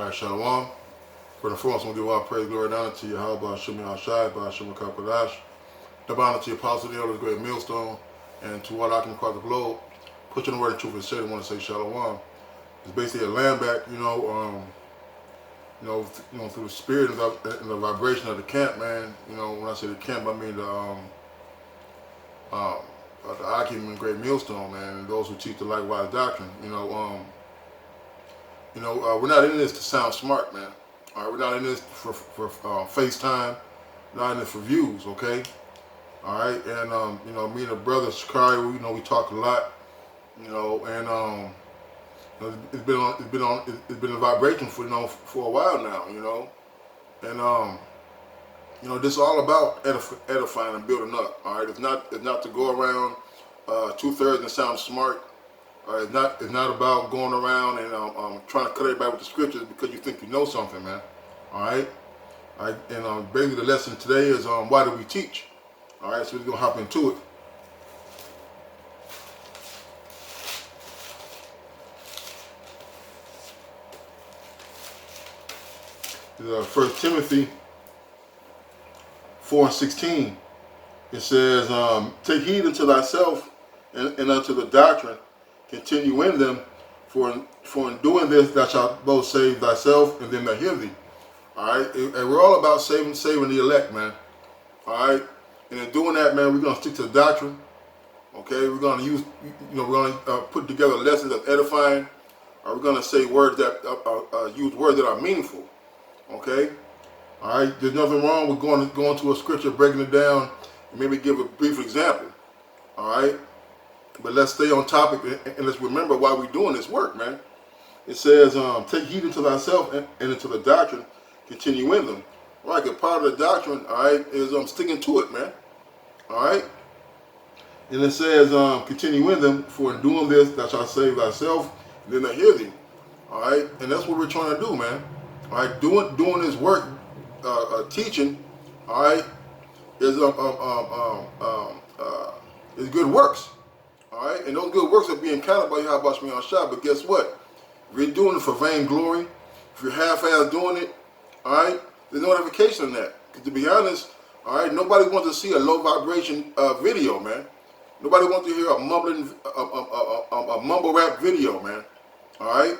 All right, Shalom. First and foremost, I'm going to give all praise, glory, and honor to you. How about Shimon Al-Shai, by Shimon Kapadash. Double honor to your apostle, the elders, great millstone, and to all I can across the globe. Pushing the word of truth and shade, I want to say Shalom. It's basically a land back, through the spirit and the vibration of the camp, man. When I say the camp, I mean the Akim and great millstone, man, and those who teach the likewise doctrine. We're not in this to sound smart, man. All right, we're not in this for FaceTime, not in this for views, okay? All right, and me and the brother Shakari, we talk a lot, it's been a vibration for a while now, and this is all about edifying and building up. All right, it's not to go around 2/3 and sound smart. It's not about going around and trying to cut everybody with the scriptures because you think you know something, man. All right, and basically the lesson today is why do we teach? All right, so we're gonna hop into it. First Timothy 4:16. It says, "Take heed unto thyself and unto the doctrine. Continue in them, for in doing this thou shalt both save thyself and them that hear thee." All right, and we're all about saving the elect, man. All right, and in doing that, man, we're gonna stick to the doctrine. Okay, we're gonna use, we're gonna put together lessons that's edifying. We're gonna say words that use words that are meaningful. Okay, all right. There's nothing wrong with going to a scripture, breaking it down, and maybe give a brief example. All right. But let's stay on topic and let's remember why we're doing this work, man. It says, take heed unto thyself and into the doctrine, continue in them. All right, because part of the doctrine, all right, is sticking to it, man. All right. And it says, continue in them, for in doing this thou shalt save thyself, and then they hear thee. All right, and that's what we're trying to do, man. All right, doing this work, teaching, all right, is good works. All right, and those good works are being counted by Yahweh Shemi Al-Shai. But guess what? If you're doing it for vainglory, if you're half-ass doing it, all right, there's no edification in that. Because to be honest, all right, nobody wants to see a low vibration video, man. Nobody wants to hear a mumbling, a mumble rap video, man. All right,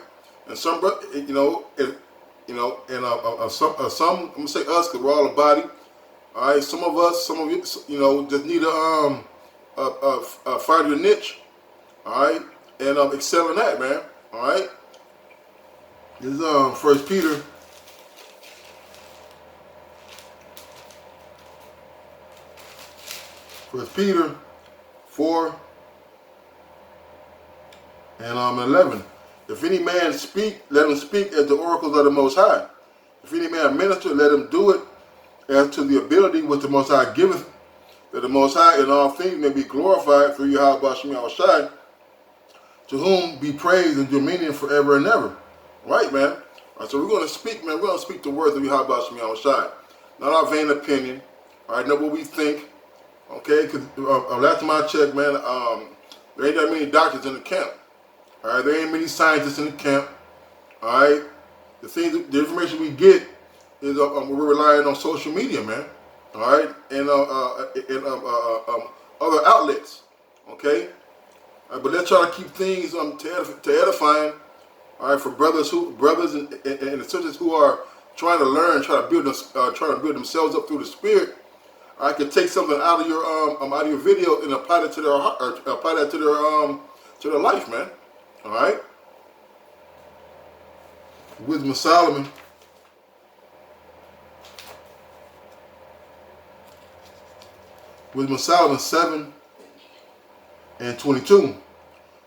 and some, some, I'm gonna say us, because we're all a body. All right, some of you, just need to find your niche, all right, and excel in that, man. All right. This is First Peter. First Peter 4 and 11. If any man speak, let him speak as the oracles of the Most High. If any man minister, let him do it as to the ability which the Most High giveth, that the Most High in all things may be glorified through Yahweh Shemi Al-Shai, to whom be praise and dominion forever and ever. Right, man? All right, so we're going to speak, man. We're going to speak the words of Yahweh Shemi Al-Shai. Not our vain opinion. All right, not what we think. Okay? Because last time I checked, man, there ain't that many doctors in the camp. All right? There ain't many scientists in the camp. All right? The information we get is we're relying on social media, man. All right, and other outlets, okay. But let's try to keep things to edifying. All right, for brothers and sisters who are trying to learn, trying to build themselves up through the Spirit. I can take something out of your video and apply that to their heart, or apply that to their life, man. All right. Wisdom of Solomon. Wisdom of Solomon 7 and 22.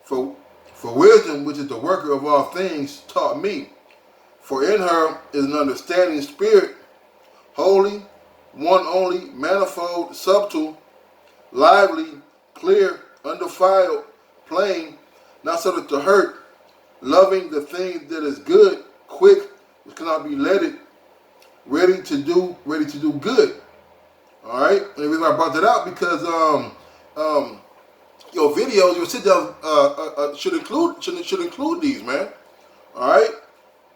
For wisdom, which is the worker of all things, taught me. For in her is an understanding spirit, holy, one only, manifold, subtle, lively, clear, undefiled, plain, not subject to hurt, loving the thing that is good, quick, which cannot be letted, ready to do good. All right, and the reason I brought that out because your videos, your sit down should include these, man. All right,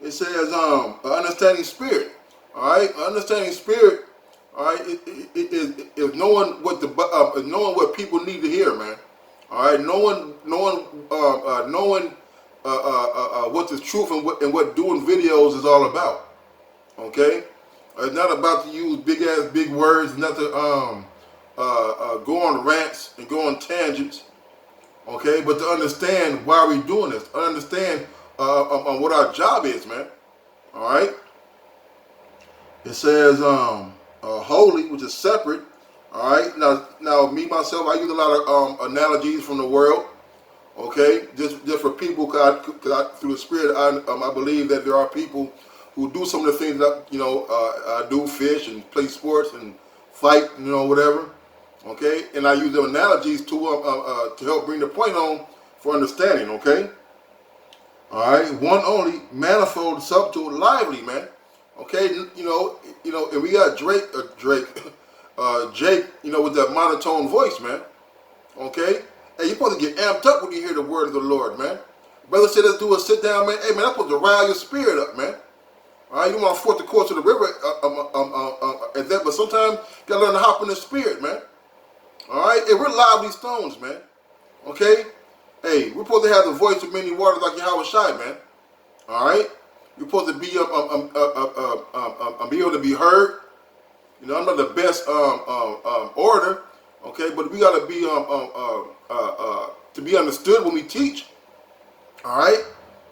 It says an understanding spirit. All right, an understanding spirit. All right, is knowing what knowing what people need to hear, man. All right, knowing what the truth and what doing videos is all about. Okay, it's not about to use big words, not to go on rants and go on tangents. Okay, but to understand why we're doing this, understand what our job is, man. All right. It says holy, which is separate. All right. Now, me myself, I use a lot of analogies from the world. Okay, just for people, cause through the Spirit, I believe that there are people who do some of the things that I do, fish and play sports and fight, whatever. Okay, and I use the analogies to help bring the point on for understanding. Okay. All right, one only, manifold, subtle, lively, man. Okay, and we got Jake, with that monotone voice, man. Okay, hey, you're supposed to get amped up when you hear the word of the Lord, man. Brother said, let's do a sit down, man. Hey, man, that's supposed to rile your spirit up, man. All right, you don't want to force the course of the river, but sometimes you gotta learn to hop in the spirit, man. All right, hey, we're lively stones, man. Okay, hey, we're supposed to have the voice of many waters like Yahweh Shai, man. All right, you're supposed to be be able to be heard. I'm not the best orator, okay, but we gotta be to be understood when we teach. All right,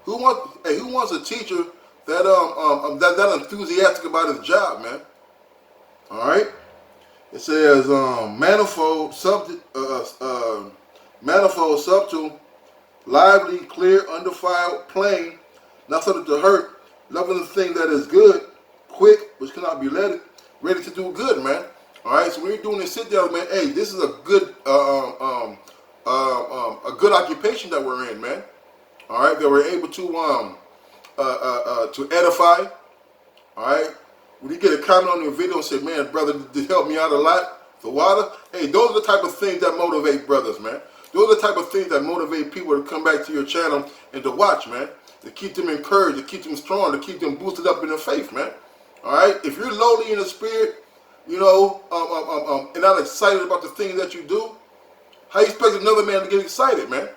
who wants a teacher that enthusiastic about his job, man? All right. It says manifold, subtle, lively, clear, undefiled, plain, not subject to hurt, loving the thing that is good, quick, which cannot be letted, ready to do good, man. All right. So when you're doing this sit down, man, hey, this is a good occupation that we're in, man. All right, that we're able to edify. All right. When you get a comment on your video and say, man, brother, this helped me out a lot, the water, hey, those are the type of things that motivate brothers, man. Those are the type of things that motivate people to come back to your channel and to watch, man. To keep them encouraged, to keep them strong, to keep them boosted up in their faith, man. All right? If you're lowly in the spirit, and not excited about the things that you do, how you expect another man to get excited, man?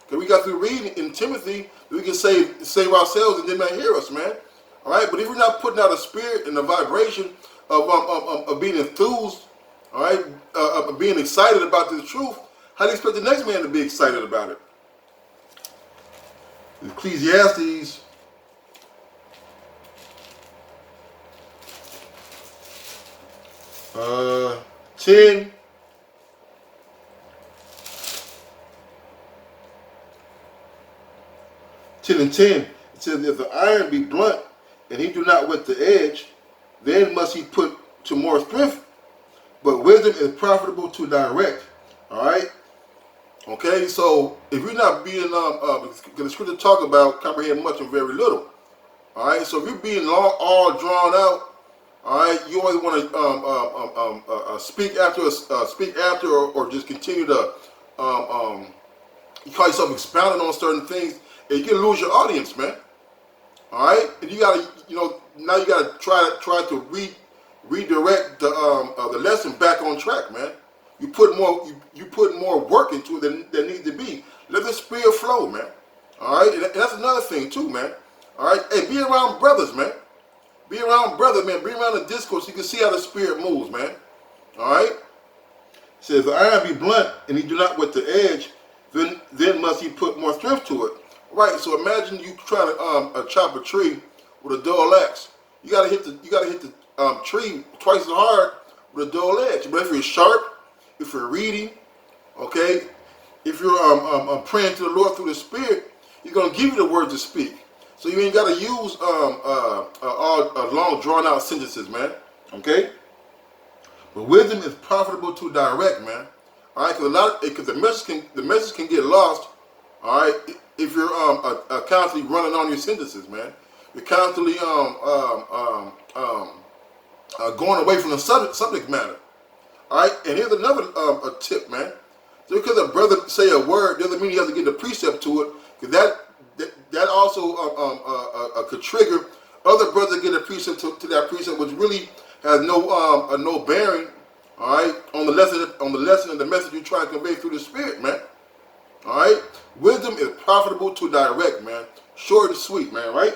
Because we got through reading in Timothy, we can save ourselves and they may hear us, man. All right, but if we're not putting out a spirit and a vibration of being enthused, all right, of being excited about the truth, how do you expect the next man to be excited about it? Ecclesiastes 10. And 10, it says, if the iron be blunt, and he do not whet the edge, then must he put to more strength. But wisdom is profitable to direct. All right. Okay. So if you're not being, because the scripture talk about comprehend much and very little. All right. So if you're being all drawn out, all right, you always want to speak after or just continue to you call yourself expounding on certain things, and you can lose your audience, man. All right, and you gotta, now you gotta try to redirect the lesson back on track, man. You put more work into it than needs to be. Let the spirit flow, man. All right, and that's another thing too, man. All right, hey, be around brothers, man. Be around brothers, man. Be around the discourse. So you can see how the spirit moves, man. All right. It says the iron be blunt, and he do not whet the edge. Then must he put more strength to it. Right. So imagine you trying to chop a tree with a dull axe. You gotta hit the tree twice as hard with a dull edge. But if you're sharp, if you're reading, okay, if you're praying to the Lord through the Spirit, He's gonna give you the words to speak. So you ain't gotta use all long drawn out sentences, man. Okay. But wisdom is profitable to direct, man. All right, because the message can get lost. All right, if you're constantly running on your sentences, man. You're constantly going away from the subject matter. All right, and here's another tip, man. Just because a brother say a word doesn't mean he has to get the precept to it, because that also could trigger other brothers get a precept to that precept, which really has no bearing, all right, on the lesson and the message you try to convey through the Spirit, man. All right, wisdom is profitable to direct, man. Short and sweet, man. Right?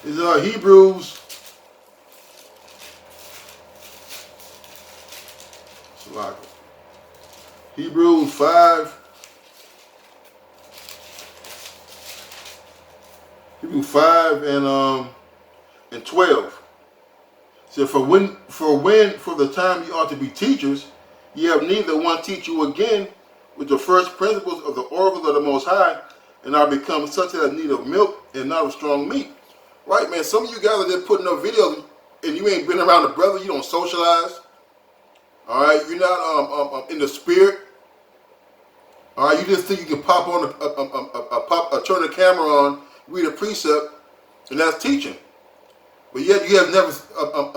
Is Hebrews. Hebrews 5. Hebrews 5 and 12. So for the time you ought to be teachers, ye have neither one teach you again with the first principles of the oracles of the Most High, and are become such as need of milk and not of strong meat. Right, man? Some of you guys are just putting up videos and you ain't been around the brother. You don't socialize. All right, you're not in the spirit. All right, you just think you can pop on turn the camera on, read a precept, and that's teaching. But yet you have never.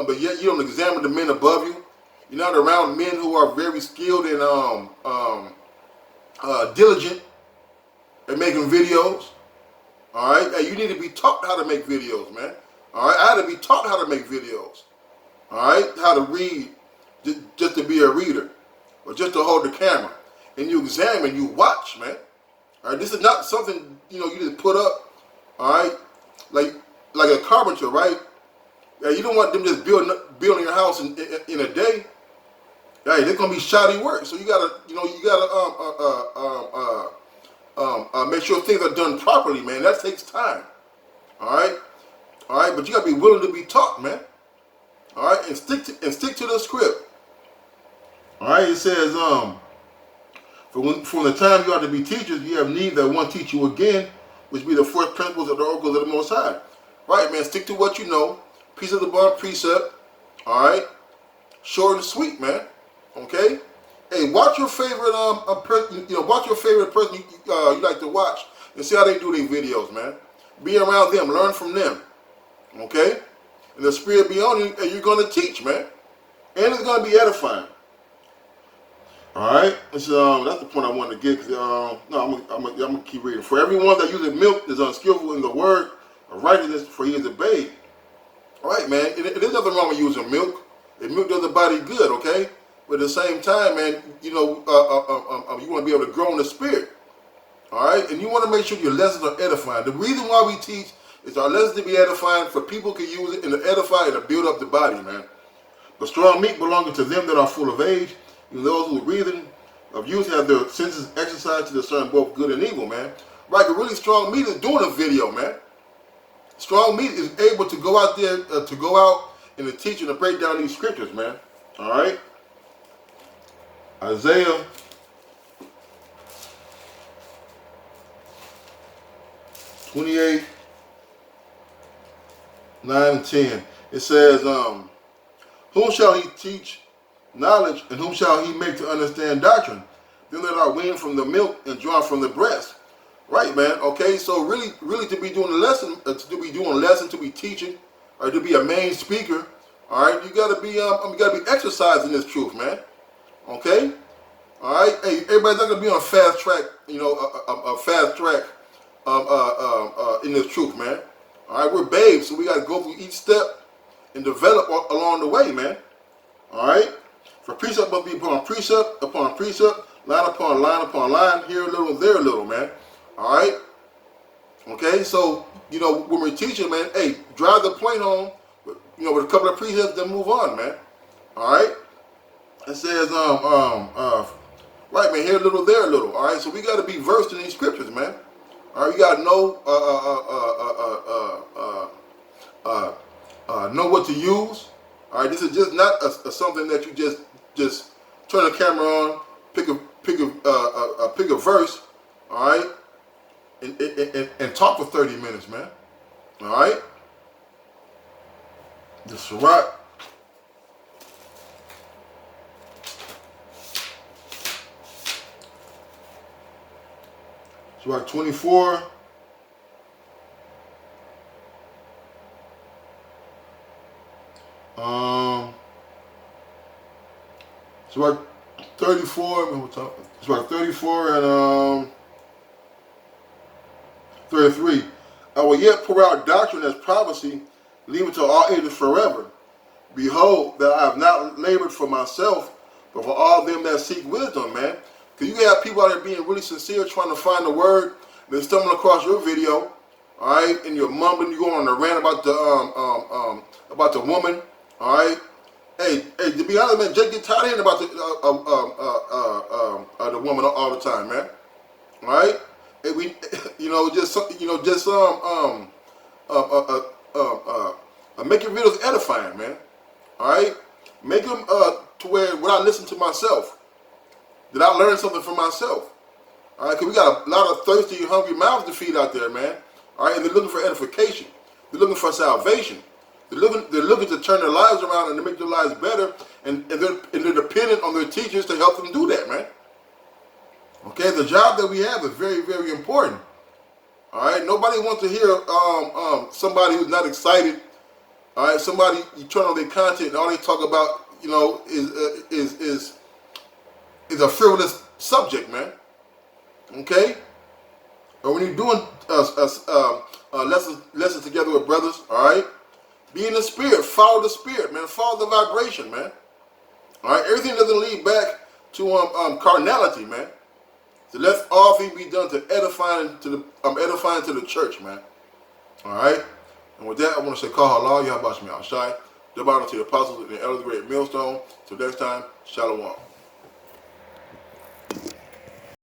But yet you don't examine the men above you. You're not around men who are very skilled and diligent at making videos. All right, hey, you need to be taught how to make videos, man. All right, I had to be taught how to make videos. All right, how to read, just to be a reader, or just to hold the camera, and you examine, you watch, man. All right, this is not something you just put up. All right, like a carpenter, right? Yeah, you don't want them just building your house in a day. Hey, they're gonna be shoddy work. So you gotta make sure things are done properly, man. That takes time. All right, but you gotta be willing to be taught, man. All right, and stick to the script. All right, it says from the time you ought to be teachers, you have need that one teach you again, which be the first principles of the oracles of the Most High. Right, man. Stick to what you know. Precept upon precept. All right, short and sweet, man. Okay. Hey, watch your favorite watch your favorite person you like to watch and see how they do their videos, man. Be around them, learn from them. Okay, and the Spirit be on you, and you're gonna teach, man, and it's gonna be edifying. All right, so that's the point I wanted to get. No, I'm gonna keep reading. For everyone that uses milk is unskillful in the word of righteousness, for he is a babe. All right, man. There's nothing wrong with using milk. And milk does the body good, okay? But at the same time, man, you want to be able to grow in the Spirit. All right, and you want to make sure your lessons are edifying. The reason why we teach is our lessons to be edifying, for people can use it and to edify and to build up the body, man. But strong meat belonging to them that are full of age, and those who reason of youth have their senses exercised to discern both good and evil, man. Right, but really strong meat is doing a video, man. Strong meat is able to go out there, and to teach and to break down these scriptures, man. All right. Isaiah 28, 9 and 10. It says, whom shall he teach knowledge, and whom shall he make to understand doctrine? Them that are weaned from the milk and drawn from the breast. Right, man. Okay, so really to be doing a lesson, to be teaching, or to be a main speaker, all right, you gotta be exercising this truth, man. Okay, all right. Hey, everybody's not gonna be on a fast track, a fast track, in this truth, man. All right, we're babes, so we gotta go through each step and develop along the way, man. All right. For precept must be upon precept, line upon line upon line, here a little, there a little, man. All right. Okay. So when we're teaching, man, hey, drive the point home. With a couple of precepts, then move on, man. All right. It says, right, man, here a little, there a little. All right. So we got to be versed in these scriptures, man. All right. You got to know what to use. All right. This is just not something that you just turn the camera on, pick a verse. All right. And talk for 30 minutes, man. All right. The Sirach. Sirach 24. Sirach 34. Sirach 34 and 33. I will yet pour out doctrine as prophecy, leaving to all ages forever. Behold, that I have not labored for myself, but for all them that seek wisdom, man. Because you have people out there being really sincere, trying to find the word, and then stumbling across your video, all right, and you're mumbling, you're going on a rant about the woman, all right. Hey, to be honest, man, just get tired of hearing about the woman all the time, man. All right, and we, make your videos edifying, man. All right, make them to where when I listen to myself, that I learn something from myself. All right, because we got a lot of thirsty, hungry mouths to feed out there, man. All right, and they're looking for edification. They're looking for salvation. They're looking to turn their lives around and to make their lives better, and they're dependent on their teachers to help them do that, man. Okay, the job that we have is very, very important. All right, nobody wants to hear somebody who's not excited. All right, somebody, you turn on their content and all they talk about, is a frivolous subject, man. Okay, or when you're doing lessons together with brothers, all right, be in the spirit, follow the spirit, man, follow the vibration, man. All right, everything doesn't lead back to carnality, man. So let all things be done to edifying to the church, man. All right. And with that, I want to say, Call halal, Yahweh Shai, the Bible to the apostles and the elders, great millstone. Till next time, Shalom.